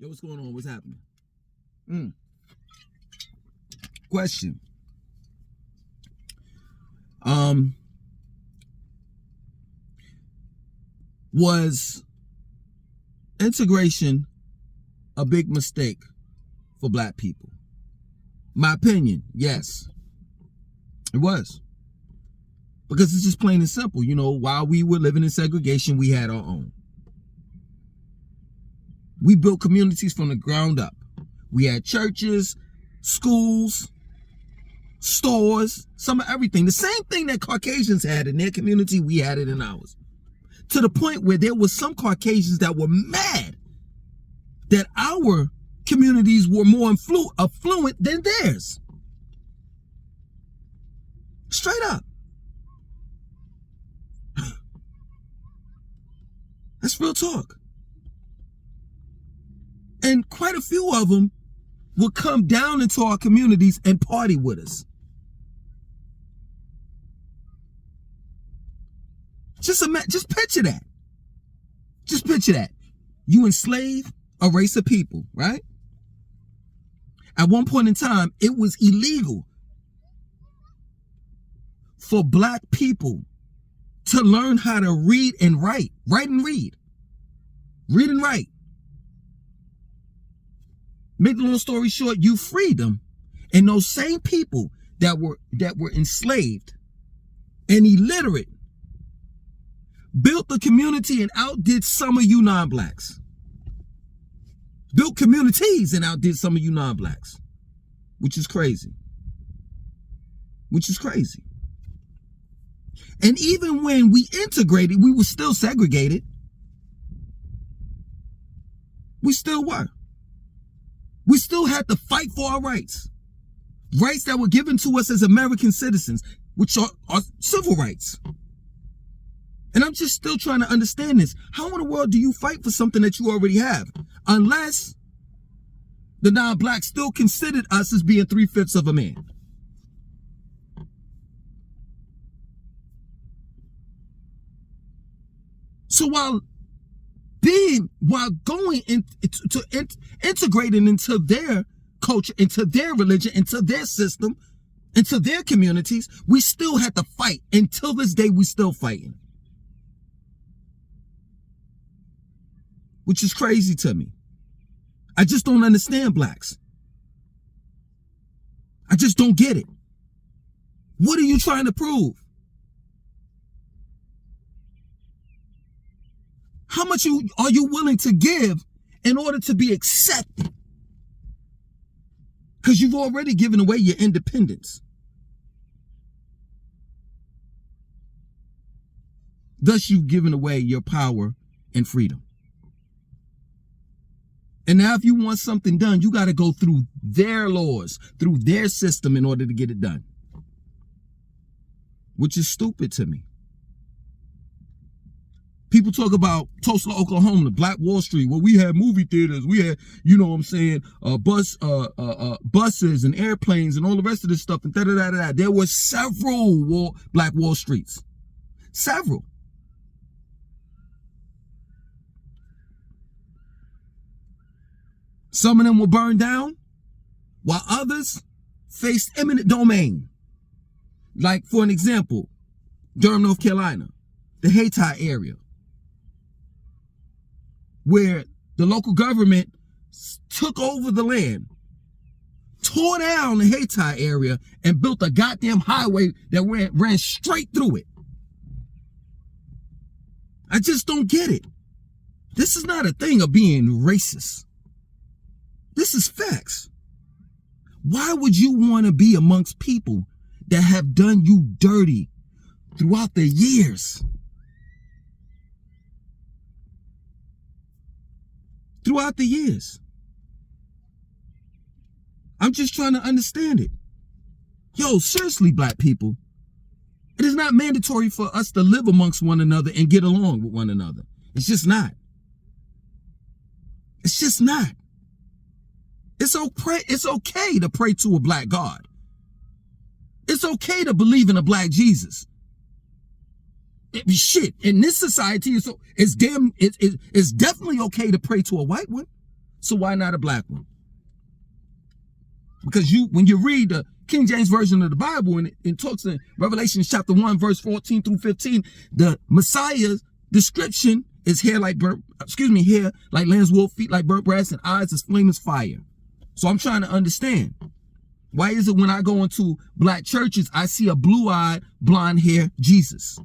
Yo, what's going on? What's happening? Question. Was integration a big mistake for black people? My opinion, yes. It was. Because it's just plain and simple. You know, while we were living in segregation, we had our own. We built communities from the ground up. We had churches, schools, stores, some of everything. The same thing that Caucasians had in their community, we had it in ours. To the point where there was some Caucasians that were mad that our communities were more affluent than theirs. Straight up. That's real talk. And quite a few of them would come down into our communities and party with us. Just picture that. Just picture that. You enslave a race of people, right? At one point in time, it was illegal for black people to learn how to read and write. Write and read. Read and write. Make the long story short, you freed them. And those same people that were enslaved and illiterate built the community and outdid some of you non-blacks. Built communities and outdid some of you non-blacks. Which is crazy. Which is crazy. And even when we integrated, we were still segregated. We still were. We still had to fight for our rights. Rights that were given to us as American citizens, which are civil rights. And I'm just still trying to understand this. How in the world do you fight for something that you already have? Unless the non-blacks still considered us as being 3/5 of a man. So while going integrating into their culture, into their religion, into their system, into their communities, we still had to fight. Until this day, we still fighting. Which is crazy to me. I just don't understand blacks. I just don't get it. What are you trying to prove? How much are you willing to give in order to be accepted? Because you've already given away your independence. Thus, you've given away your power and freedom. And now if you want something done, you got to go through their laws, through their system in order to get it done. Which is stupid to me. People talk about Tulsa, Oklahoma, Black Wall Street, where we had movie theaters, we had, you know what I'm saying, buses and airplanes and all the rest of this stuff, and da-da-da-da-da. There were several Black Wall Streets. Several. Some of them were burned down, while others faced eminent domain. Like, for an example, Durham, North Carolina, the Hayti area, where the local government took over the land, tore down the Hayti area, and built a goddamn highway that ran straight through it. I just don't get it. This is not a thing of being racist. This is facts. Why would you want to be amongst people that have done you dirty throughout the years? Throughout the years. I'm just trying to understand it. Yo, seriously, black people, it is not mandatory for us to live amongst one another and get along with one another. It's just not. It's just not. It's okay to pray to a black God. It's okay to believe in a black Jesus. Shit, in this society, it's definitely okay to pray to a white one. So why not a black one? Because when you read the King James Version of the Bible, and it talks in Revelation chapter 1, verse 14 through 15, the Messiah's description is hair like lamb's wool, feet like burnt brass, and eyes as flame as fire. So I'm trying to understand, why is it when I go into black churches, I see a blue-eyed, blonde-haired Jesus?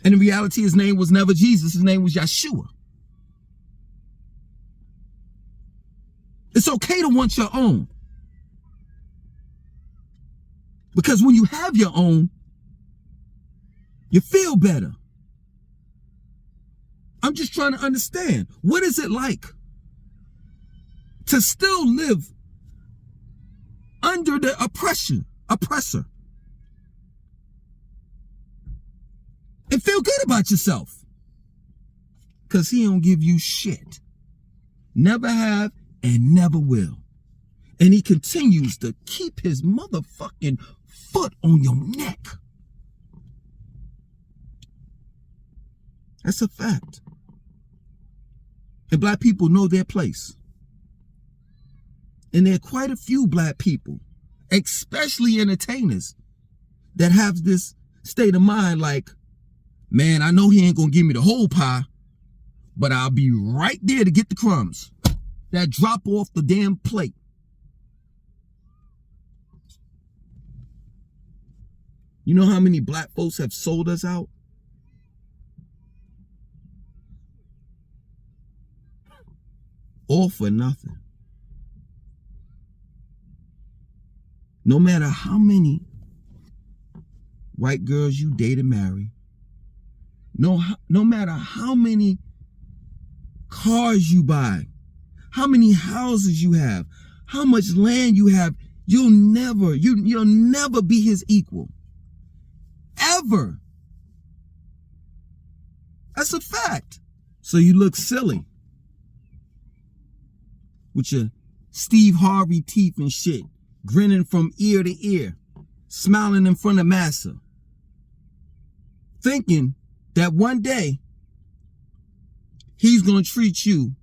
And in reality, his name was never Jesus. His name was Yeshua. It's okay to want your own. Because when you have your own, you feel better. I'm just trying to understand, what is it like to still live under the oppressor, and feel good about yourself? Because he don't give you shit. Never have and never will. And he continues to keep his motherfucking foot on your neck. That's a fact. And black people know their place. And there are quite a few black people, especially entertainers, that have this state of mind like, man, I know he ain't gonna give me the whole pie, but I'll be right there to get the crumbs that drop off the damn plate. You know how many black folks have sold us out? All for nothing. No matter how many white girls you date and marry, no matter how many cars you buy, how many houses you have, how much land you have, you'll never be his equal. Ever. That's a fact. So you look silly with your Steve Harvey teeth and shit, grinning from ear to ear, smiling in front of massa, thinking that one day he's going to treat you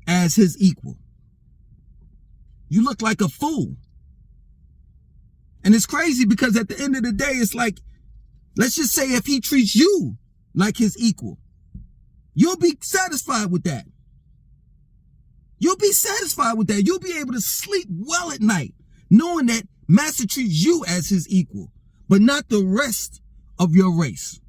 as his equal. You look like a fool. And it's crazy because at the end of the day, it's like, let's just say if he treats you like his equal, you'll be satisfied with that. You'll be satisfied with that. You'll be able to sleep well at night, knowing that Master treats you as his equal, but not the rest of your race.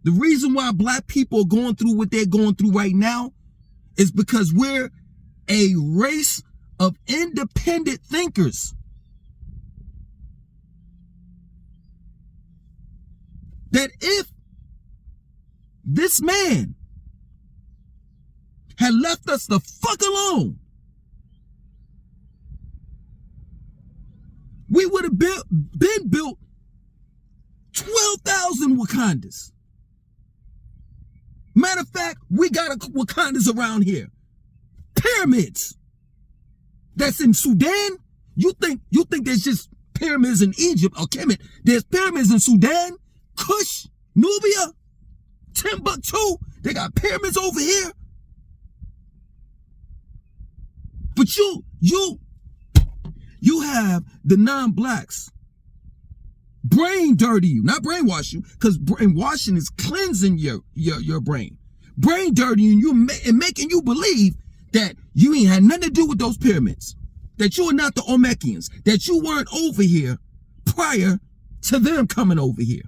The reason why black people are going through what they're going through right now is because we're a race of independent thinkers. That if this man had left us the fuck alone, we would have been built 12,000 Wakandas. Matter of fact, we got Wakandas around here. Pyramids. That's in Sudan. You think there's just pyramids in Egypt or Kemet? There's pyramids in Sudan, Kush, Nubia, Timbuktu. They got pyramids over here. But you have the non-blacks brain dirty you, not brainwash you, because brainwashing is cleansing your brain. Brain dirtying you and making you believe that you ain't had nothing to do with those pyramids, that you are not the Olmecans, that you weren't over here prior to them coming over here.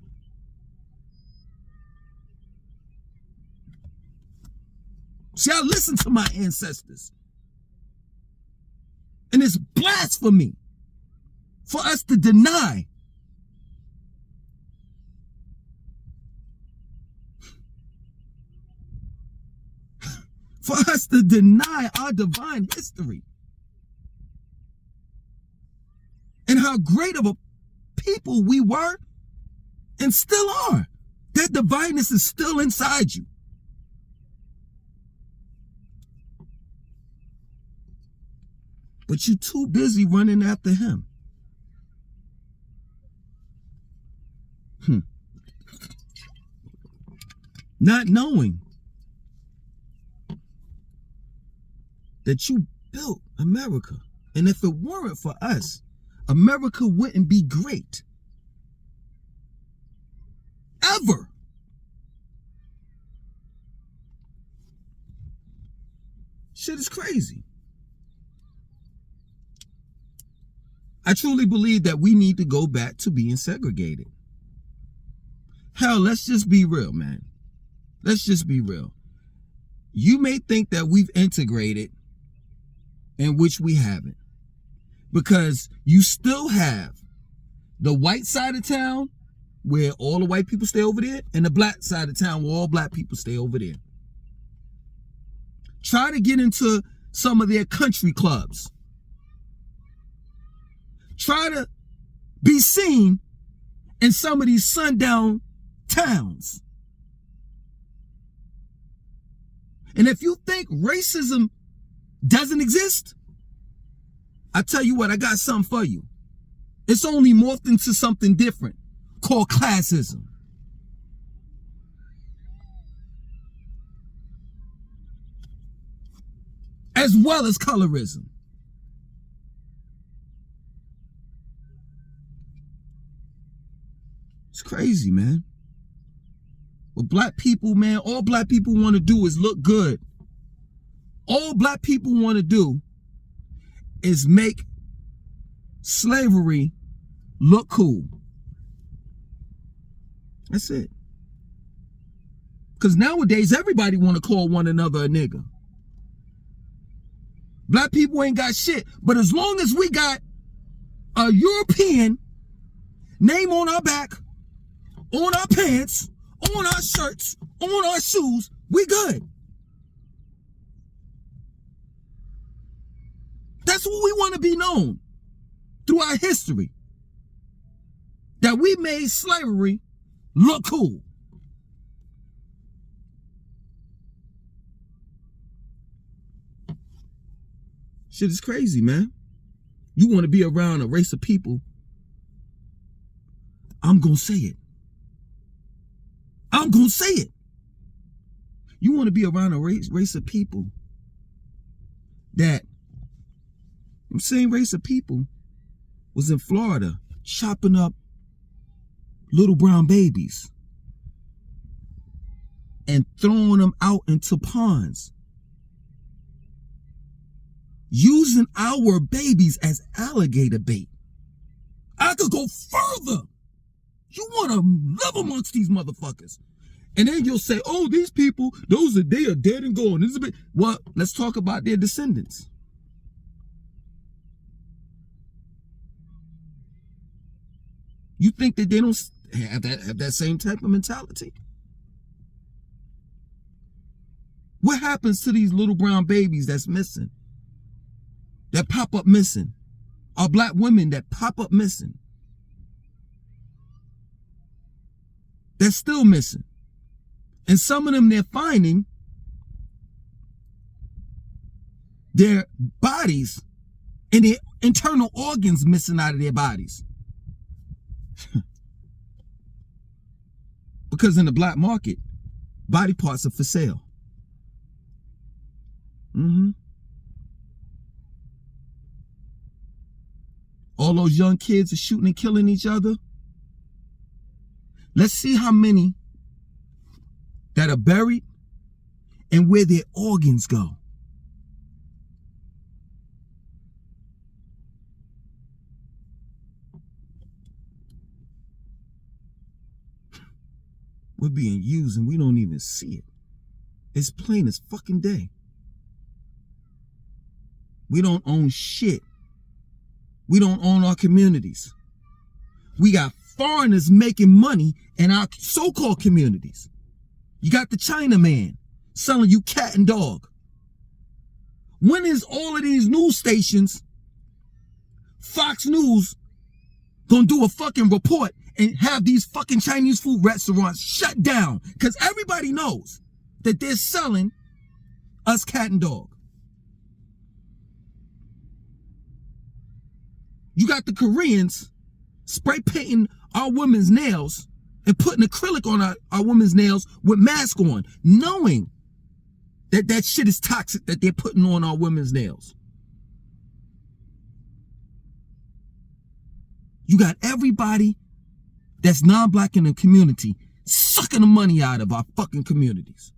See, I listened to my ancestors. And it's blasphemy for us to deny our divine history and how great of a people we were and still are. That divineness is still inside you. But you're too busy running after him. Not knowing that you built America. And if it weren't for us, America wouldn't be great. Ever. Shit is crazy. I truly believe that we need to go back to being segregated. Hell, let's just be real, man. Let's just be real. You may think that we've integrated, in which we haven't. Because you still have the white side of town, where all the white people stay over there, and the black side of town, where all black people stay over there. Try to get into some of their country clubs. Try to be seen in some of these sundown towns. And if you think racism doesn't exist, I tell you what, I got something for you. It's only morphed into something different called classism. As well as colorism. It's crazy, man. But black people, man, all black people want to do is look good. All black people want to do is make slavery look cool. That's it. Because nowadays, everybody want to call one another a nigga. Black people ain't got shit. But as long as we got a European name on our back, on our pants, on our shirts, on our shoes, we good. That's what we want to be known through our history. That we made slavery look cool. Shit is crazy, man. You want to be around a race of people. I'm going to say it. I'm going to say it. You want to be around a race of people that, I'm saying race of people, was in Florida chopping up little brown babies and throwing them out into ponds. Using our babies as alligator bait. I could go further. You want to live amongst these motherfuckers. And then you'll say, oh, these people, they are dead and gone. This is a bit. Well, let's talk about their descendants. You think that they don't have that same type of mentality? What happens to these little brown babies that's missing? That pop up missing? Are black women that pop up missing? They're still missing. And some of them they're finding their bodies and their internal organs missing out of their bodies. Because in the black market, body parts are for sale. All those young kids are shooting and killing each other. Let's see how many that are buried and where their organs go. We're being used and we don't even see it. It's plain as fucking day. We don't own shit. We don't own our communities. We got foreigners making money in our so-called communities. You got the Chinaman selling you cat and dog. When is all of these news stations, Fox News, gonna do a fucking report and have these fucking Chinese food restaurants shut down? Because everybody knows that they're selling us cat and dog. You got the Koreans spray painting our women's nails and putting acrylic on our women's nails with masks on, knowing That shit is toxic that they're putting on our women's nails. You got everybody that's non-black in the community sucking the money out of our fucking communities.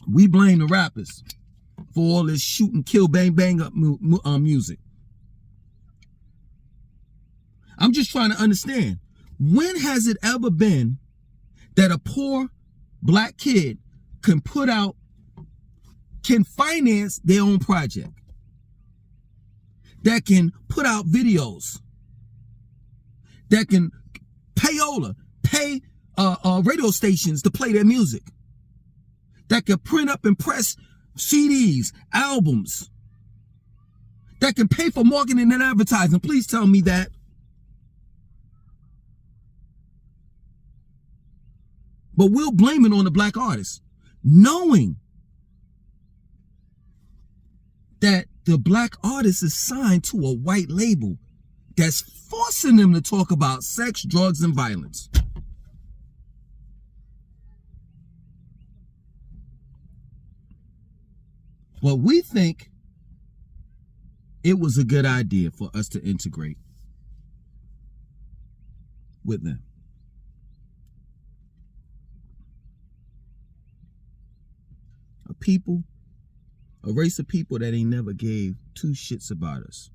We blame the rappers for all this shoot and kill, bang, bang up music. I'm just trying to understand, when has it ever been that a poor black kid can finance their own project, that can put out videos, that can pay radio stations to play their music, that can print up and press CDs, albums, that can pay for marketing and advertising? Please tell me that. But we'll blame it on the black artists, knowing that the black artist is signed to a white label that's forcing them to talk about sex, drugs, and violence. Well, we think it was a good idea for us to integrate with them. A race of people that ain't never gave two shits about us.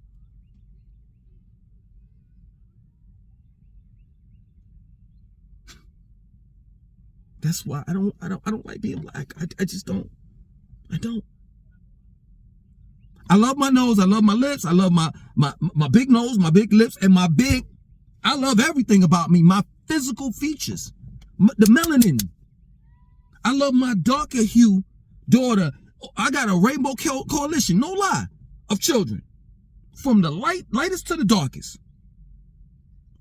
That's why I don't like being black. I just don't. I don't. I love my nose, I love my lips, I love my big nose, my big lips, and I love everything about me, my physical features, the melanin. I love my darker hue daughter. I got a rainbow coalition, no lie, of children, from the lightest to the darkest.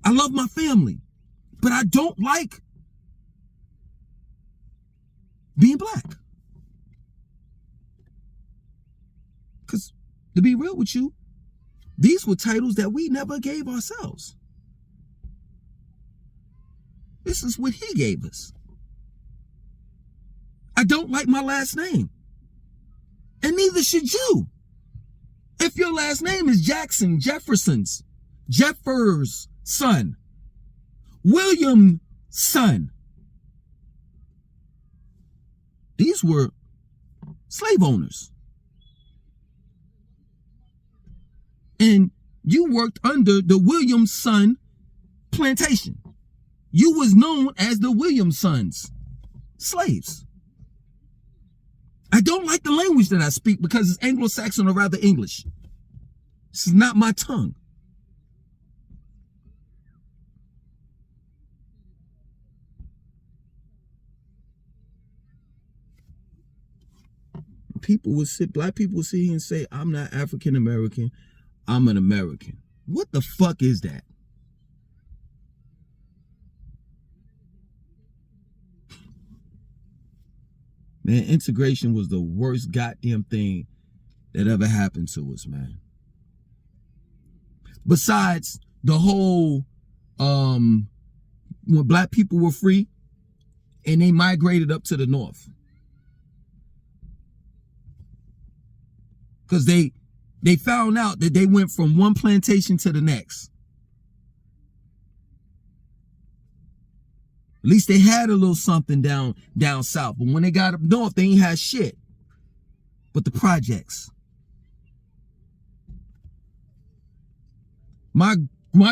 I love my family, but I don't like being black. Because to be real with you, these were titles that we never gave ourselves. This is what he gave us. I don't like my last name. And neither should you. If your last name is Jackson, Jefferson's, Jeffers' son, William son. These were slave owners. And you worked under the Williamson plantation. You was known as the Williamsons, slaves. I don't like the language that I speak because it's Anglo-Saxon or rather English. This is not my tongue. Black people would sit here and say, I'm not African American, I'm an American. What the fuck is that? Man, integration was the worst goddamn thing that ever happened to us, man. Besides the whole, when black people were free and they migrated up to the north. Because they found out that they went from one plantation to the next. At least they had a little something down south. But when they got up north, they ain't had shit but the projects. My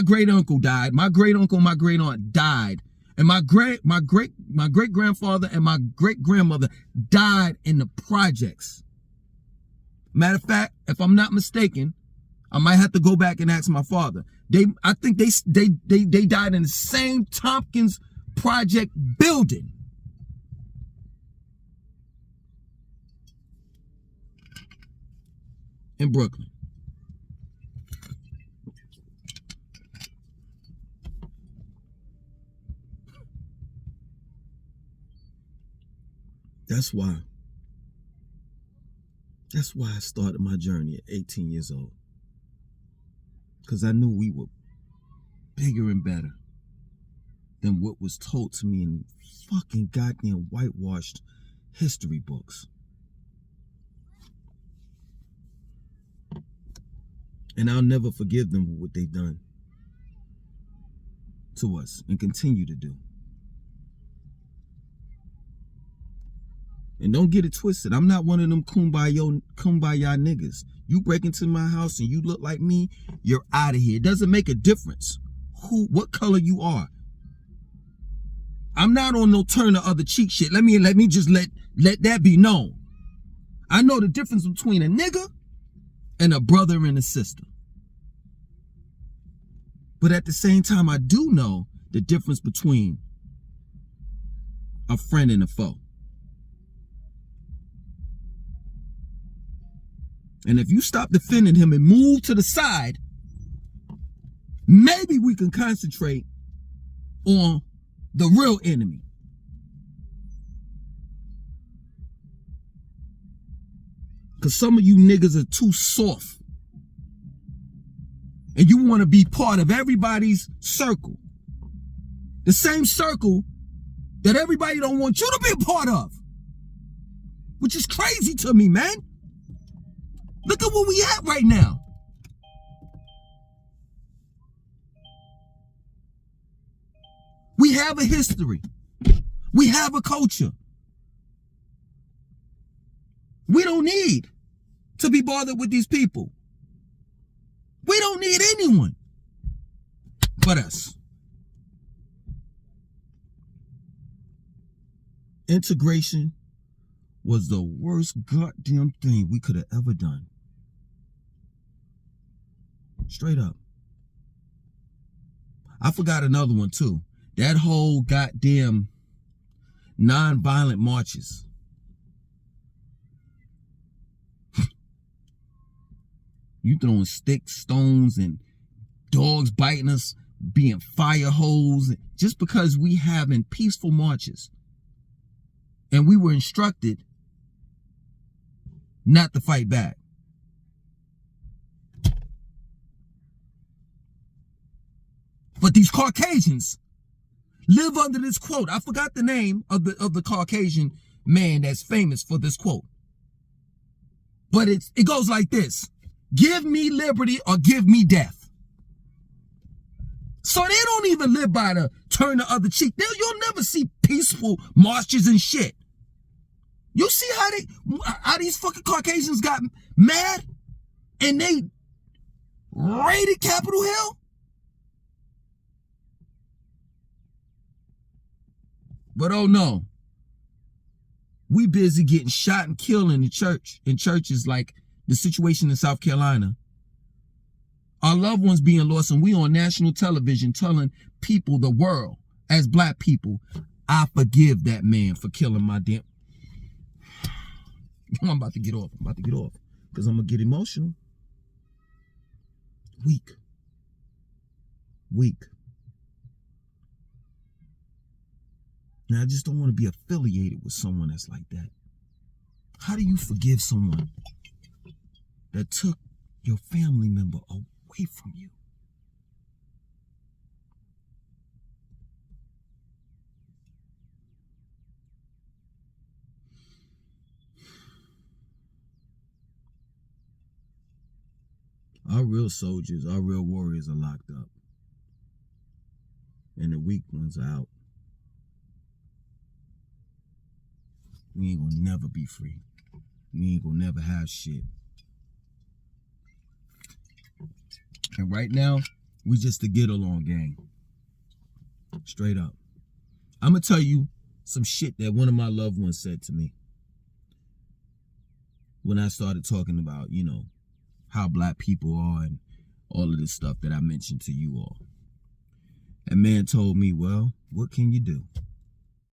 great uncle died. My great uncle, my great aunt died. And my great grandfather and my great grandmother died in the projects. Matter of fact, if I'm not mistaken, I might have to go back and ask my father. I think they died in the same Tompkins project building. In Brooklyn. That's why I started my journey at 18 years old. Because I knew we were bigger and better than what was told to me in fucking goddamn whitewashed history books. And I'll never forgive them for what they've done to us and continue to do. And don't get it twisted. I'm not one of them kumbaya niggas. You break into my house and you look like me, you're out of here. It doesn't make a difference what color you are. I'm not on no turn the other cheek shit. Let me just let that be known. I know the difference between a nigga and a brother and a sister. But at the same time, I do know the difference between a friend and a foe. And if you stop defending him and move to the side, maybe we can concentrate on the real enemy. Because some of you niggas are too soft. And you want to be part of everybody's circle. The same circle that everybody don't want you to be a part of. Which is crazy to me, man. Look at where we at right now. We have a history. We have a culture. We don't need to be bothered with these people. We don't need anyone but us. Integration was the worst goddamn thing we could have ever done. Straight up. I forgot another one too. That whole goddamn non-violent marches. You throwing sticks, stones, and dogs biting us, being fire hose, just because we having peaceful marches. And we were instructed not to fight back. But these Caucasians live under this quote. I forgot the name of the Caucasian man that's famous for this quote. But it goes like this. Give me liberty or give me death. So they don't even live by the turn the other cheek. You'll never see peaceful marches and shit. You see how these fucking Caucasians got mad and they raided Capitol Hill? But oh no, we busy getting shot and killed in churches like the situation in South Carolina. Our loved ones being lost, and we on national television telling people, the world, as black people, I forgive that man for killing my damn... I'm about to get off. Because I'm going to get emotional. Weak. Now, I just don't want to be affiliated with someone that's like that. How do you forgive someone that took your family member away from you? Our real soldiers, our real warriors are locked up. And the weak ones are out. We ain't gonna never be free. We ain't gonna never have shit. And right now, we just a get along gang. Straight up. I'm gonna tell you some shit that one of my loved ones said to me when I started talking about, how black people are and all of this stuff that I mentioned to you all. That man told me, well, what can you do?